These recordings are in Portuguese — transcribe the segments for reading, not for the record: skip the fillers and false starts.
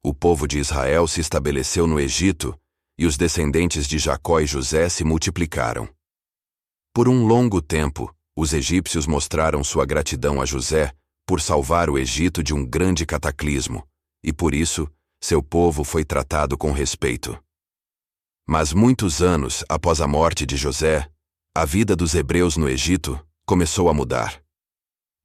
O povo de Israel se estabeleceu no Egito, e os descendentes de Jacó e José se multiplicaram. Por um longo tempo, os egípcios mostraram sua gratidão a José por salvar o Egito de um grande cataclismo, e por isso, seu povo foi tratado com respeito. Mas muitos anos após a morte de José, a vida dos hebreus no Egito começou a mudar.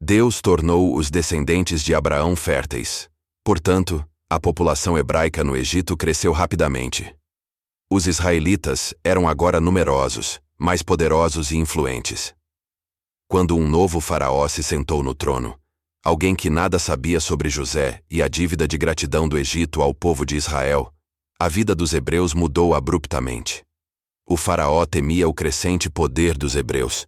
Deus tornou os descendentes de Abraão férteis. Portanto, a população hebraica no Egito cresceu rapidamente. Os israelitas eram agora numerosos, mais poderosos e influentes. Quando um novo faraó se sentou no trono, alguém que nada sabia sobre José e a dívida de gratidão do Egito ao povo de Israel, a vida dos hebreus mudou abruptamente. O faraó temia o crescente poder dos hebreus,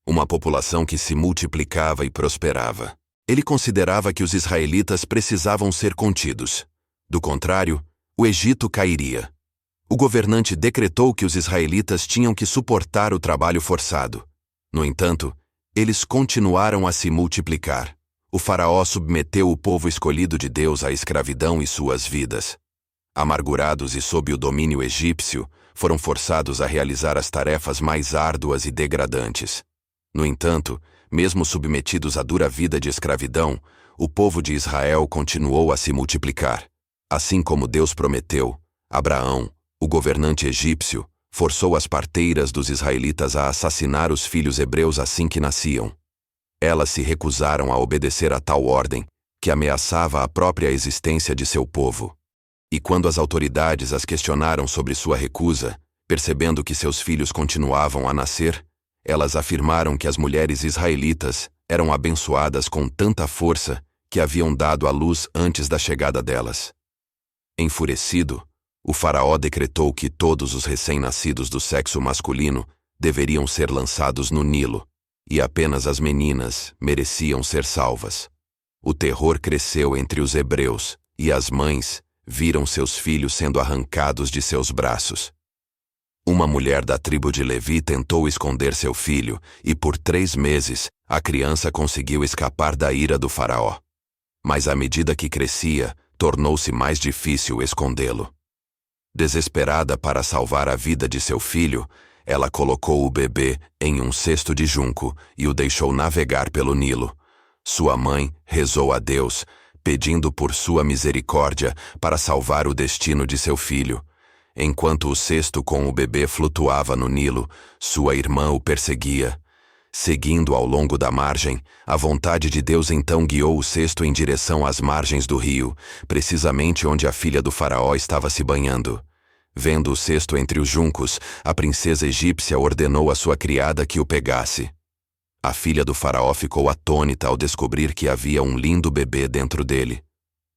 uma população que se multiplicava e prosperava. Ele considerava que os israelitas precisavam ser contidos. Do contrário, o Egito cairia. O governante decretou que os israelitas tinham que suportar o trabalho forçado. No entanto, eles continuaram a se multiplicar. O faraó submeteu o povo escolhido de Deus à escravidão e suas vidas. Amargurados e sob o domínio egípcio, foram forçados a realizar as tarefas mais árduas e degradantes. No entanto, mesmo submetidos à dura vida de escravidão, o povo de Israel continuou a se multiplicar. Assim como Deus prometeu, Abraão, o governante egípcio, forçou as parteiras dos israelitas a assassinar os filhos hebreus assim que nasciam. Elas se recusaram a obedecer a tal ordem, que ameaçava a própria existência de seu povo. E quando as autoridades as questionaram sobre sua recusa, percebendo que seus filhos continuavam a nascer, elas afirmaram que as mulheres israelitas eram abençoadas com tanta força que haviam dado à luz antes da chegada delas. Enfurecido, o faraó decretou que todos os recém-nascidos do sexo masculino deveriam ser lançados no Nilo, e apenas as meninas mereciam ser salvas. O terror cresceu entre os hebreus, e as mães viram seus filhos sendo arrancados de seus braços. Uma mulher da tribo de Levi tentou esconder seu filho, e por 3 meses a criança conseguiu escapar da ira do faraó. Mas à medida que crescia, tornou-se mais difícil escondê-lo. Desesperada para salvar a vida de seu filho, ela colocou o bebê em um cesto de junco e o deixou navegar pelo Nilo. Sua mãe rezou a Deus, pedindo por sua misericórdia para salvar o destino de seu filho. Enquanto o cesto com o bebê flutuava no Nilo, sua irmã o perseguia. Seguindo ao longo da margem, a vontade de Deus então guiou o cesto em direção às margens do rio, precisamente onde a filha do faraó estava se banhando. Vendo o cesto entre os juncos, a princesa egípcia ordenou à sua criada que o pegasse. A filha do faraó ficou atônita ao descobrir que havia um lindo bebê dentro dele.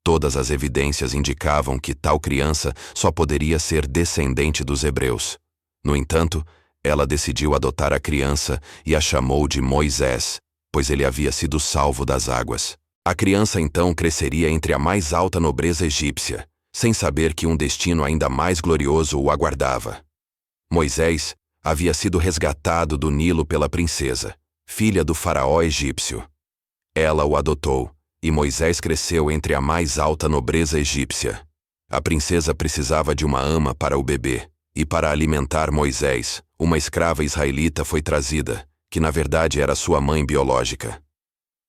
Todas as evidências indicavam que tal criança só poderia ser descendente dos hebreus. No entanto, ela decidiu adotar a criança e a chamou de Moisés, pois ele havia sido salvo das águas. A criança então cresceria entre a mais alta nobreza egípcia, sem saber que um destino ainda mais glorioso o aguardava. Moisés havia sido resgatado do Nilo pela princesa, filha do faraó egípcio. Ela o adotou, e Moisés cresceu entre a mais alta nobreza egípcia. A princesa precisava de uma ama para o bebê, e para alimentar Moisés, uma escrava israelita foi trazida, que na verdade era sua mãe biológica.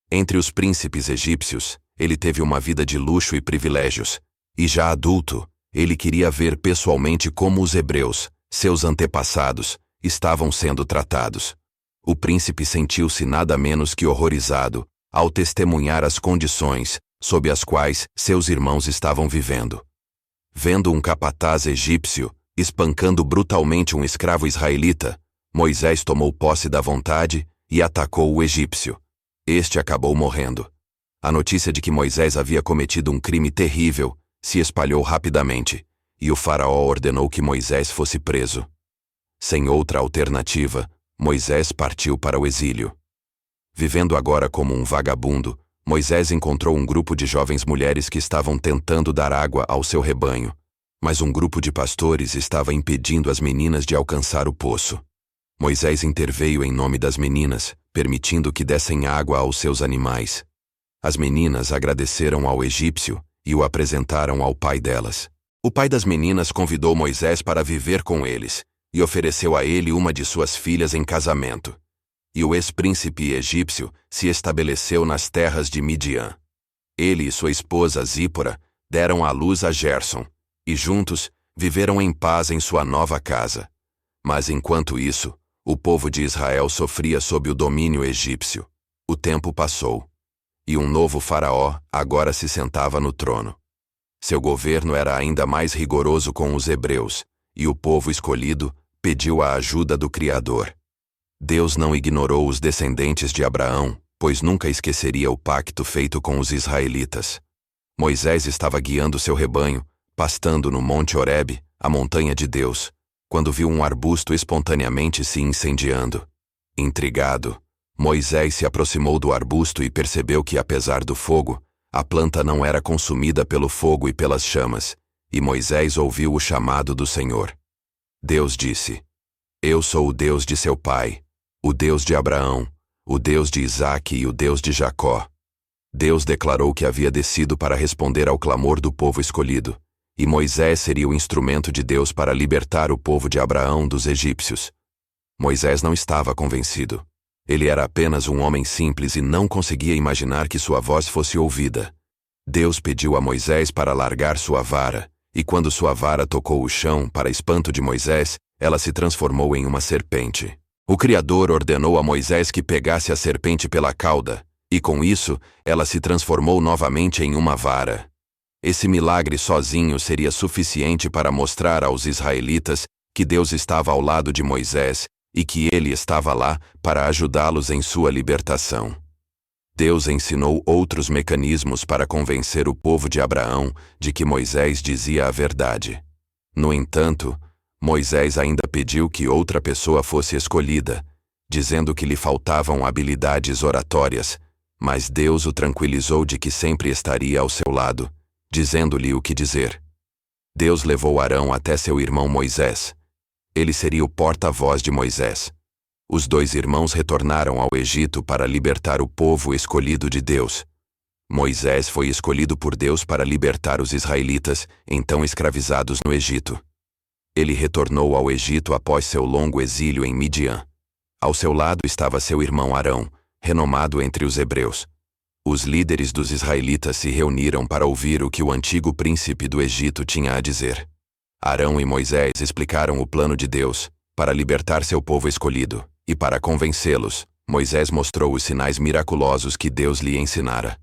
Entre os príncipes egípcios, ele teve uma vida de luxo e privilégios, e já adulto, ele queria ver pessoalmente como os hebreus, seus antepassados, estavam sendo tratados. O príncipe sentiu-se nada menos que horrorizado ao testemunhar as condições sob as quais seus irmãos estavam vivendo. Vendo um capataz egípcio espancando brutalmente um escravo israelita, Moisés tomou posse da vontade e atacou o egípcio. Este acabou morrendo. A notícia de que Moisés havia cometido um crime terrível se espalhou rapidamente, e o faraó ordenou que Moisés fosse preso. Sem outra alternativa, Moisés partiu para o exílio. Vivendo agora como um vagabundo, Moisés encontrou um grupo de jovens mulheres que estavam tentando dar água ao seu rebanho, mas um grupo de pastores estava impedindo as meninas de alcançar o poço. Moisés interveio em nome das meninas, permitindo que dessem água aos seus animais. As meninas agradeceram ao egípcio, e o apresentaram ao pai delas. O pai das meninas convidou Moisés para viver com eles, e ofereceu a ele uma de suas filhas em casamento. E o ex-príncipe egípcio se estabeleceu nas terras de Midian. Ele e sua esposa Zípora deram à luz a Gerson, e juntos viveram em paz em sua nova casa. Mas enquanto isso, o povo de Israel sofria sob o domínio egípcio. O tempo passou, e um novo faraó agora se sentava no trono. Seu governo era ainda mais rigoroso com os hebreus, e o povo escolhido pediu a ajuda do Criador. Deus não ignorou os descendentes de Abraão, pois nunca esqueceria o pacto feito com os israelitas. Moisés estava guiando seu rebanho, pastando no Monte Horebe, a montanha de Deus, quando viu um arbusto espontaneamente se incendiando. Intrigado, Moisés se aproximou do arbusto e percebeu que, apesar do fogo, a planta não era consumida pelo fogo e pelas chamas, e Moisés ouviu o chamado do Senhor. Deus disse: Eu sou o Deus de seu pai, o Deus de Abraão, o Deus de Isaque e o Deus de Jacó. Deus declarou que havia descido para responder ao clamor do povo escolhido, e Moisés seria o instrumento de Deus para libertar o povo de Abraão dos egípcios. Moisés não estava convencido. Ele era apenas um homem simples e não conseguia imaginar que sua voz fosse ouvida. Deus pediu a Moisés para largar sua vara, e quando sua vara tocou o chão, para espanto de Moisés, ela se transformou em uma serpente. O Criador ordenou a Moisés que pegasse a serpente pela cauda, e com isso, ela se transformou novamente em uma vara. Esse milagre sozinho seria suficiente para mostrar aos israelitas que Deus estava ao lado de Moisés e que ele estava lá para ajudá-los em sua libertação. Deus ensinou outros mecanismos para convencer o povo de Abraão de que Moisés dizia a verdade. No entanto, Moisés ainda pediu que outra pessoa fosse escolhida, dizendo que lhe faltavam habilidades oratórias, mas Deus o tranquilizou de que sempre estaria ao seu lado, dizendo-lhe o que dizer. Deus levou Arão até seu irmão Moisés. Ele seria o porta-voz de Moisés. Os dois irmãos retornaram ao Egito para libertar o povo escolhido de Deus. Moisés foi escolhido por Deus para libertar os israelitas, então escravizados no Egito. Ele retornou ao Egito após seu longo exílio em Midian. Ao seu lado estava seu irmão Arão, renomado entre os hebreus. Os líderes dos israelitas se reuniram para ouvir o que o antigo príncipe do Egito tinha a dizer. Arão e Moisés explicaram o plano de Deus para libertar seu povo escolhido, e para convencê-los, Moisés mostrou os sinais miraculosos que Deus lhe ensinara.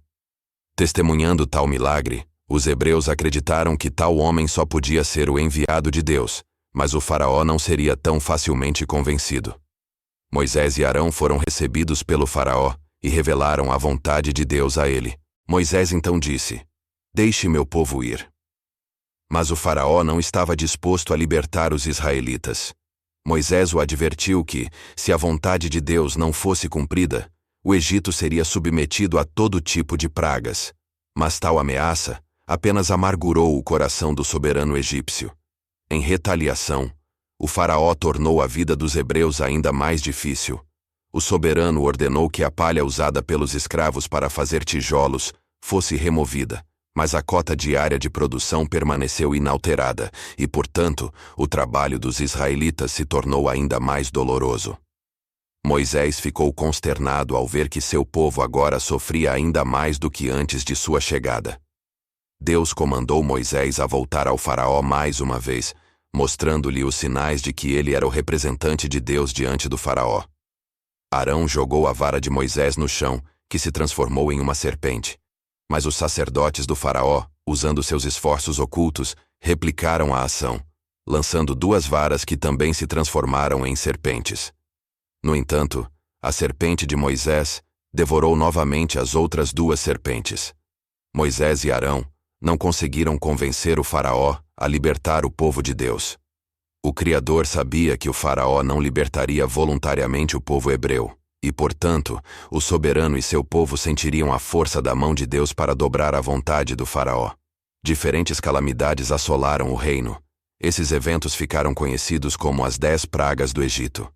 Testemunhando tal milagre, os hebreus acreditaram que tal homem só podia ser o enviado de Deus, mas o faraó não seria tão facilmente convencido. Moisés e Arão foram recebidos pelo faraó e revelaram a vontade de Deus a ele. Moisés então disse: Deixe meu povo ir. Mas o faraó não estava disposto a libertar os israelitas. Moisés o advertiu que, se a vontade de Deus não fosse cumprida, o Egito seria submetido a todo tipo de pragas. Mas tal ameaça apenas amargurou o coração do soberano egípcio. Em retaliação, o faraó tornou a vida dos hebreus ainda mais difícil. O soberano ordenou que a palha usada pelos escravos para fazer tijolos fosse removida, mas a cota diária de produção permaneceu inalterada e, portanto, o trabalho dos israelitas se tornou ainda mais doloroso. Moisés ficou consternado ao ver que seu povo agora sofria ainda mais do que antes de sua chegada. Deus comandou Moisés a voltar ao faraó mais uma vez, mostrando-lhe os sinais de que ele era o representante de Deus diante do faraó. Arão jogou a vara de Moisés no chão, que se transformou em uma serpente. Mas os sacerdotes do faraó, usando seus esforços ocultos, replicaram a ação, lançando duas varas que também se transformaram em serpentes. No entanto, a serpente de Moisés devorou novamente as outras duas serpentes. Moisés e Arão não conseguiram convencer o faraó a libertar o povo de Deus. O Criador sabia que o faraó não libertaria voluntariamente o povo hebreu, e, portanto, o soberano e seu povo sentiriam a força da mão de Deus para dobrar a vontade do faraó. Diferentes calamidades assolaram o reino. Esses eventos ficaram conhecidos como as 10 pragas do Egito.